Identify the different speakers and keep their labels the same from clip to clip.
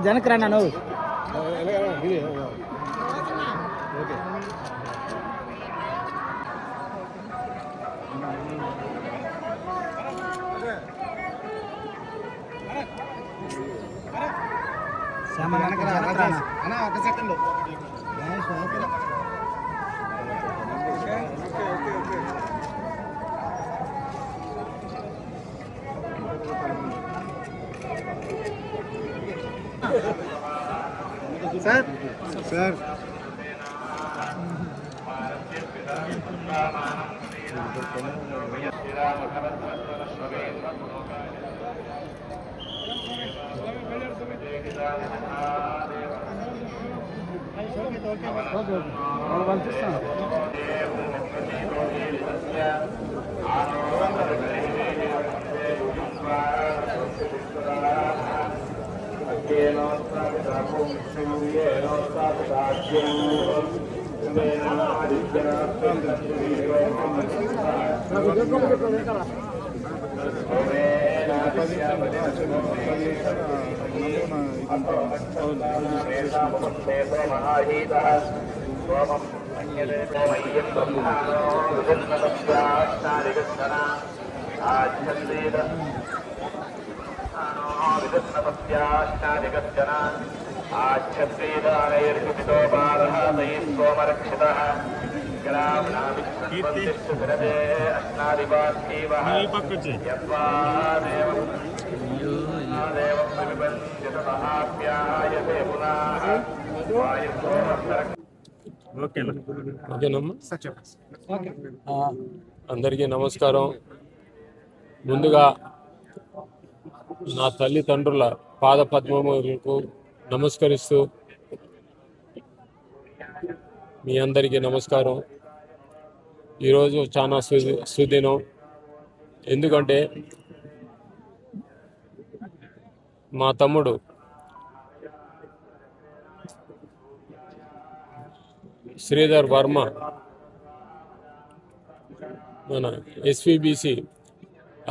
Speaker 1: ಜನಕ್ಕೆ ರಾ ನಾನು
Speaker 2: sir sir
Speaker 3: అందరికీ నమస్కారం. ముందుగా నా తల్లిదండ్రుల పాదపద్మములకు నమస్కరిస్తూ మీ అందరికీ నమస్కారం. ఈరోజు చాలా సుదినం. ఎందుకంటే మా తమ్ముడు శ్రీధర్ వర్మ మన ఎస్విబిసి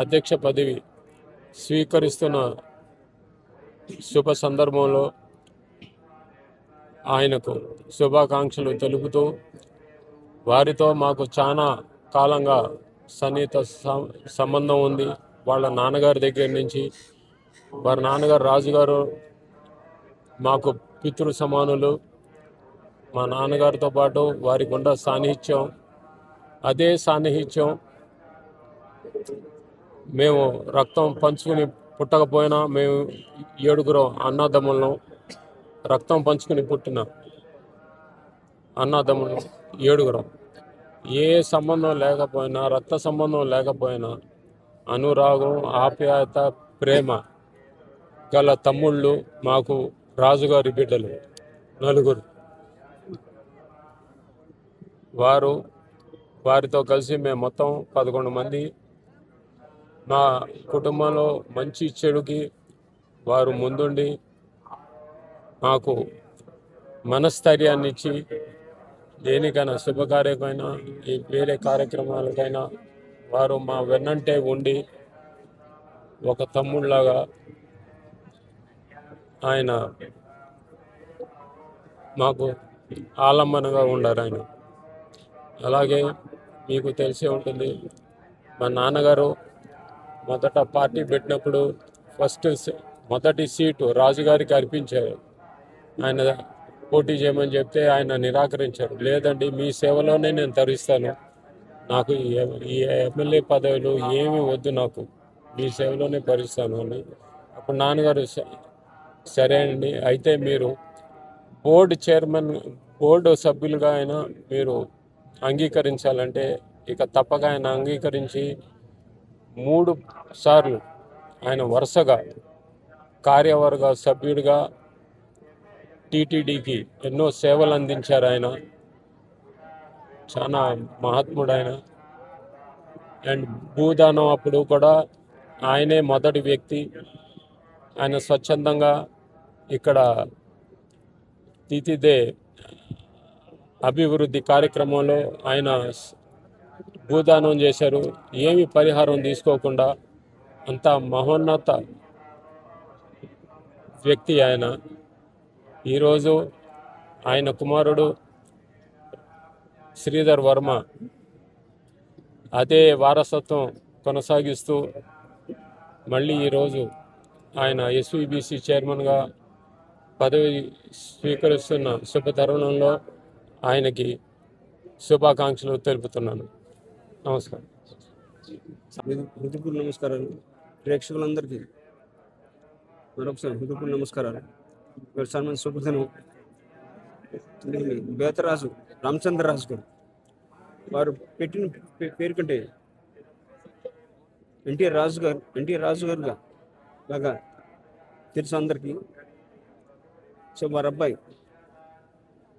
Speaker 3: అధ్యక్ష పదవి స్వీకరిస్తున్న శుభ సందర్భంలో ఆయనకు శుభాకాంక్షలు తెలుపుతూ, వారితో మాకు చాలా కాలంగా సన్నిహిత సంబంధం ఉంది. వాళ్ళ నాన్నగారి దగ్గర నుంచి, వారి నాన్నగారు రాజుగారు మాకు పితృ సమానులు. మా నాన్నగారితో పాటు వారికి ఉన్న సాన్నిహిత్యం, అదే సాన్నిహిత్యం మేము రక్తం పంచుకుని పుట్టకపోయినా మేము 7 అన్నదమ్ములను, రక్తం పంచుకుని పుట్టిన అన్నదమ్ములు 7. ఏ సంబంధం లేకపోయినా, రక్త సంబంధం లేకపోయినా అనురాగం, ఆప్యాయత, ప్రేమ గల తమ్ముళ్ళు మాకు రాజుగారి బిడ్డలు 4. వారితో కలిసి మేము మొత్తం 11 మంది. మా కుటుంబంలో మంచి చెడుకి వారు ముందుండి మాకు మనస్థైర్యాన్ని ఇచ్చి, దేనికైనా శుభకార్యమైనా వేరే కార్యక్రమాలకైనా వారు మా వెన్నంటే ఉండి ఒక తమ్ముళ్ళలాగా ఆయన మాకు ఆలంబనగా ఉండారు ఆయన. అలాగే మీకు తెలిసే ఉంటుంది, మా నాన్నగారు మొదట పార్టీ పెట్టినప్పుడు మొదటి సీటు రాజుగారికి అర్పించారు. ఆయన పోటీ చేయమని చెప్తే ఆయన నిరాకరించారు. లేదండి, మీ సేవలోనే నేను తరిస్తాను, నాకు ఈ ఎమ్మెల్యే పదవులు ఏమీ వద్దు, నాకు మీ సేవలోనే భరిస్తాను అని. అప్పుడు నాన్నగారు సరే అండి, అయితే మీరు బోర్డు సభ్యులుగా అయినా మీరు అంగీకరించాలంటే ఇక తప్పక ఆయన అంగీకరించి 3 సార్లు ఆయన వరుసగా కార్యవర్గ సభ్యుడిగా టీటీడీకి ఎన్నో సేవలు అందించారు. ఆయన చాలా మహాత్ముడు ఆయన. అండ్ భూదానం అప్పుడు కూడా ఆయనే మొదటి వ్యక్తి. ఆయన స్వచ్ఛందంగా ఇక్కడ తీతిదే అభివృద్ధి కార్యక్రమంలో ఆయన భూదానం చేశారు. ఏమి పరిహారం తీసుకోకుండా అంత మహోన్నత వ్యక్తి ఆయన. ఈరోజు ఆయన కుమారుడు శ్రీధర్ వర్మ అదే వారసత్వం కొనసాగిస్తూ మళ్ళీ ఈరోజు ఆయన ఎస్విబిసి చైర్మన్గా పదవి స్వీకరిస్తున్న శుభ తరుణంలో ఆయనకి శుభాకాంక్షలు తెలుపుతున్నాను. నమస్కారం.
Speaker 1: హృదయపూర్వక నమస్కారాలు ప్రేక్షకులందరికీ. మరొకసారి హృదయపూర్వక నమస్కారాలు. సన్మాన్ శుభదినం. బేతరాజు రామచంద్రరాజు గారు వారు పెట్టిన పేరు కంటే ఎన్టీఆర్ రాజు గారుగా బాగా తెలుసు అందరికీ. సో వారి అబ్బాయి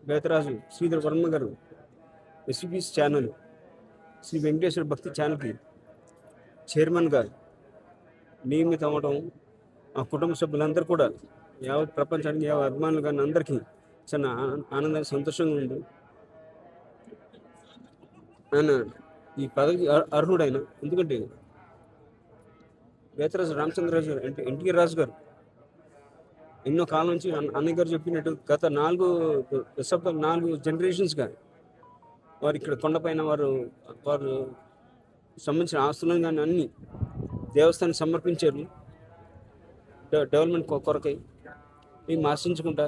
Speaker 1: బేతరాజు శ్రీధర్ వర్మ గారు ఎస్బీఎస్ ఛానల్ శ్రీ వెంకటేశ్వర భక్తి ఛానల్కి చైర్మన్గా నియమితం అవ్వడం ఆ కుటుంబ సభ్యులందరూ కూడా యావత్ ప్రపంచానికి యావత్ అభిమానులు కానీ అందరికీ చాలా ఆనందంగా సంతోషంగా ఉంది. ఆయన ఈ పదవి అర్హుడైన, ఎందుకంటే బేతరాజు రామచంద్రరాజు గారు అంటే ఎన్టీఆర్ రాజు గారు ఎన్నో కాలం నుంచి అన్నయ్య గారు చెప్పినట్టు గత 4 జనరేషన్స్గా వారు ఇక్కడ కొండపైన వారు సంబంధించిన ఆస్తులను కానీ అన్ని దేవస్థానం సమర్పించారు డెవలప్మెంట్ కొరకై. మేము ఆశించుకుంటా.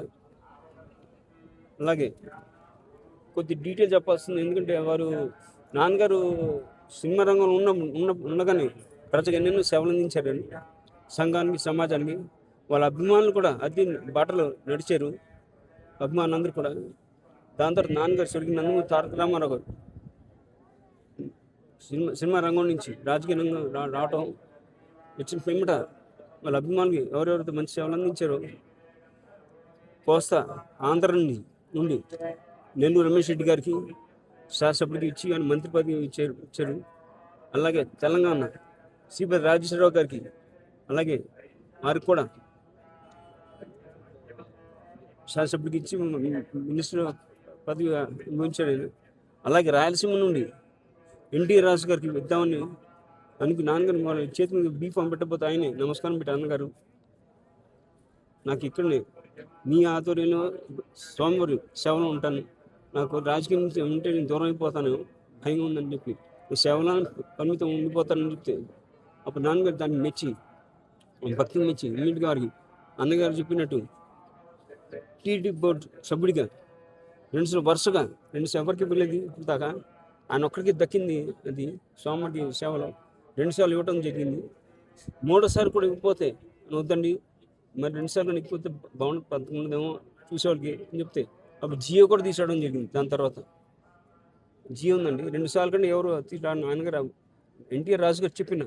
Speaker 1: అలాగే కొద్ది డీటెయిల్ చెప్పాల్సింది, ఎందుకంటే వారు నాన్నగారు సినిమా రంగంలో ఉండగానే ప్రజలకు ఎన్నెన్నో సేవలు అందించారని సంఘానికి సమాజానికి. వాళ్ళ అభిమానులు కూడా అదే బాటలో నడిచారు అభిమానులందరూ కూడా. దాని తర్వాత నాన్నగారు స్వర్గీయ నందమూరి తారక రామారావు గారు సినిమా రంగం నుంచి రాజకీయ రంగం రావటం వచ్చిన పిమ్మట వాళ్ళ అభిమానులకి ఎవరెవరైతే మంచి సేవలు అందించారో కోస్తా ఆంధ్ర నుండి నెల్లూరు రమేష్ రెడ్డి గారికి శాసనసభ్యుడికి ఇచ్చి ఆయన మంత్రి పదవి ఇచ్చారు. అలాగే తెలంగాణ శ్రీపతి రాజేశ్వరరావు గారికి అలాగే వారికి కూడా శాసనసభ్యుడికి ఇచ్చి మినిస్టర్ పదవి ఇచ్చాడు ఆయన. అలాగే రాయలసీమ నుండి ఎన్టీఆర్ రాజు గారికి ఇద్దామని నాన్నగారు వాళ్ళ చేతి మీద బీఫామ్ పెట్టకపోతే ఆయనే నమస్కారం పెట్టి అన్నగారు నాకు ఇక్కడనే మీ ఆధ్వర్యంలో స్వామివారి సేవలో ఉంటాను, నాకు రాజకీయం నుంచి ఉంటే నేను దూరం అయిపోతాను భయంగా ఉందని చెప్పి సేవలో పరిమితం ఉండిపోతానని చెప్తే అప్పుడు నాన్నగారు దాన్ని మెచ్చి భక్తిని మెచ్చి ఇమ్మీడియట్గా వారికి అన్నగారు చెప్పినట్టు టీడీ బోర్డు సభ్యుడిగా 2 వరుసగా 2 ఎవరికి వెళ్ళేది ఇప్పుడు దాకా ఆయన ఒక్కరికి దక్కింది. అది స్వామి సేవలో 2 సార్లు ఇవ్వటం జరిగింది. 3వ కూడా ఇవ్వకపోతే వద్దండి, మరి 2 సార్లు ఇవ్వకపోతే బాగుంది 11 ఏమో చూసేవాళ్ళకి అని చెప్తే అప్పుడు జియో కూడా తీసుకోవడం జరిగింది. దాని తర్వాత జియో ఉందండి. 2 సార్లు కంటే ఎవరు నాన్నగారు ఎన్టీఆర్ రాజు గారు చెప్పిన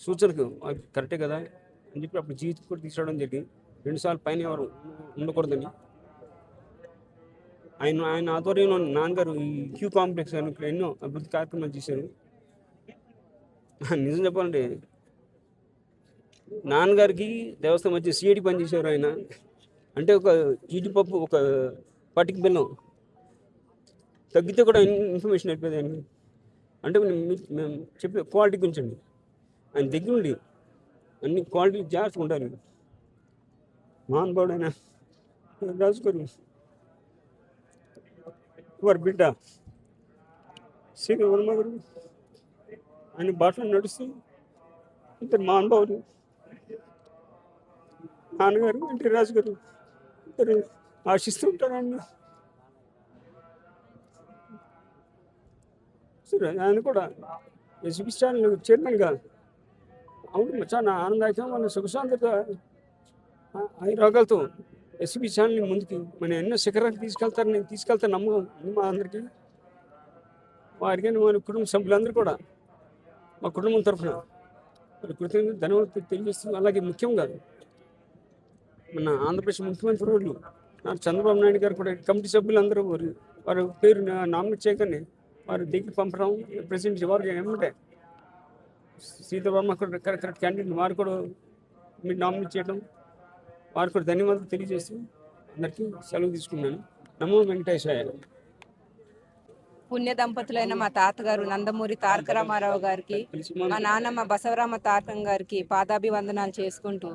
Speaker 1: సూచనకు కరెక్టే కదా అని చెప్పి అప్పుడు జియో కూడా తీసుకోవడం జరిగింది. 2 సార్లు పైన ఎవరు ఉండకూడదని ఆయన ఆధ్వర్యంలో నాన్నగారు ఈ క్యూ కాంప్లెక్స్ అని ఇక్కడ ఎన్నో అభివృద్ధి కార్యక్రమాలు చేశారు. నిజం చెప్పాలంటే నాన్నగారికి దేవస్థానం వచ్చి సిఐడి పనిచేసేవారు ఆయన. అంటే ఒక జీడిపప్పు ఒక పటికి బెల్లం తగ్గితే కూడా ఇన్ఫర్మేషన్ అయిపోయింది ఆయన. అంటే మేము చెప్పే క్వాలిటీ గురించి అండి. ఆయన దగ్గర ఉండి అన్ని క్వాలిటీ జాగ్రత్తగా ఉంటారు. మహానుభావుడైన రాజు గారు వారి బిడ్డ శ్రీధర్ వర్మ గారు ఆయన బాటలో నడుస్తూ ఇద్దరు మహానుభావులు నాన్నగారు ఎన్టీ రాజు గారు ఇద్దరు ఆశిస్తూ ఉంటారన్న. సరే ఆయన కూడా ఎస్బీ ఛానల్ చైర్మన్గా అవును చాలా ఆనందదాయకం. వాళ్ళ సుఖశాంతత ఈ రోగాలతో ఎస్బీ ఛానల్ని ముందుకి మన ఎన్నో శిఖరానికి తీసుకెళ్తారు నమ్మకం మా అందరికీ. వారికి మన కుటుంబ సభ్యులందరూ కూడా మా కుటుంబం తరఫున కృతజ్ఞతలు ధన్యవాదాలు తెలియజేస్తున్నాం. అలాగే ముఖ్యంగా మన ఆంధ్రప్రదేశ్ ముఖ్యమంత్రి వాళ్ళు చంద్రబాబు నాయుడు గారు కూడా కమిటీ సభ్యులందరూ వారి పేరు నామినేట్ చేయగానే వారి దగ్గర పంపడం ప్రెసిడెంట్ వారు ఏమంటే శ్రీధర్ వర్మ కరెక్ట్ క్యాండిడేట్ వారు కూడా మీరు నామినేట్ చేయడం వారికి కూడా ధన్యవాదాలు తెలియజేస్తూ అందరికీ సెలవు తీసుకున్నాను. నమో వెంకటేశాయ.
Speaker 4: పుణ్య దంపతులైన మా తాతగారు నందమూరి తారక రామారావు గారికి, మా నాన్నమ్మ బసవరామ తారకం గారికి పాదాభివందనాలు చేసుకుంటూ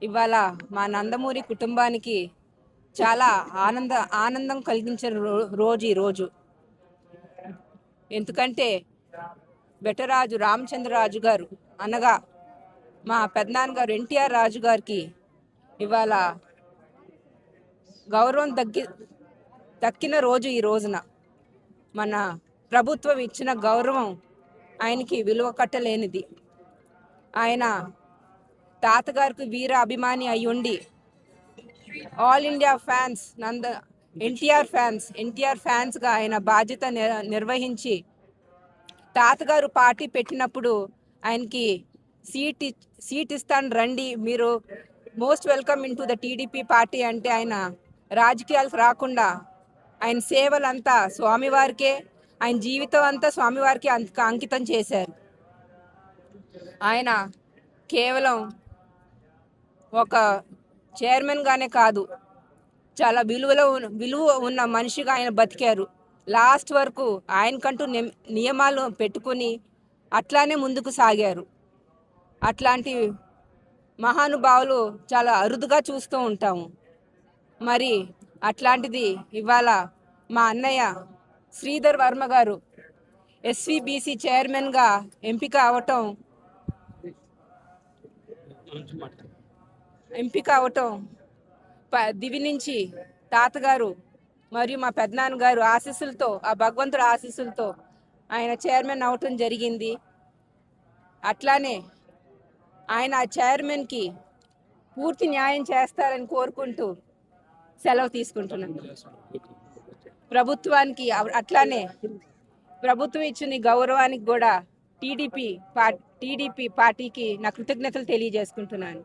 Speaker 4: ఇవాళ మా నందమూరి కుటుంబానికి చాలా ఆనందం కలిగించిన రోజు ఈరోజు. ఎందుకంటే బెటరాజు రామచంద్రరాజు గారు అనగా మా పెద్దనాన్నగారు ఎన్టీఆర్ రాజు గారికి ఇవాళ గౌరవం దక్కిన రోజు ఈ రోజున. మన ప్రభుత్వం ఇచ్చిన గౌరవం ఆయనకి విలువ కట్టలేనిది. ఆయన తాతగారికి వీర అభిమాని అయ్యుండి ఆల్ ఇండియా ఫ్యాన్స్ ఎన్టీఆర్ ఫ్యాన్స్గా ఆయన బాధ్యత నిర్వహించి తాతగారు పార్టీ పెట్టినప్పుడు ఆయనకి సీట్ ఇస్తాను రండి, మీరు most welcome in to the TDP party అంటే ఆయన రాజకీయాలకు రాకుండా ఆయన సేవలంతా స్వామివారికే, ఆయన జీవితం అంతా స్వామివారికి అంకితం చేశారు. ఆయన కేవలం ఒక చైర్మన్గానే కాదు, చాలా విలువ ఉన్న మనిషిగా ఆయన బతికారు. లాస్ట్ వరకు ఆయనకంటూ నియమాలు పెట్టుకుని అట్లానే ముందుకు సాగారు. అట్లాంటి మహానుభావులు చాలా అరుదుగా చూస్తూ ఉంటాము. మరి అట్లాంటిది ఇవాళ మా అన్నయ్య శ్రీధర్ వర్మ గారు ఎస్వీబీసీ చైర్మన్గా ఎంపిక అవటం దివి నుంచి తాతగారు మరియు మా పెద్దనాన్నగారు ఆశీస్సులతో, ఆ భగవంతుడు ఆశీస్సులతో ఆయన చైర్మన్ అవటం జరిగింది. అట్లానే ఆయన ఆ చైర్మన్కి పూర్తి న్యాయం చేస్తారని కోరుకుంటూ సెలవు తీసుకుంటున్నాను. ప్రభుత్వానికి అట్లానే ప్రభుత్వం ఇచ్చిన గౌరవానికి కూడా టీడీపీ పార్టీకి నా కృతజ్ఞతలు తెలియజేసుకుంటున్నాను.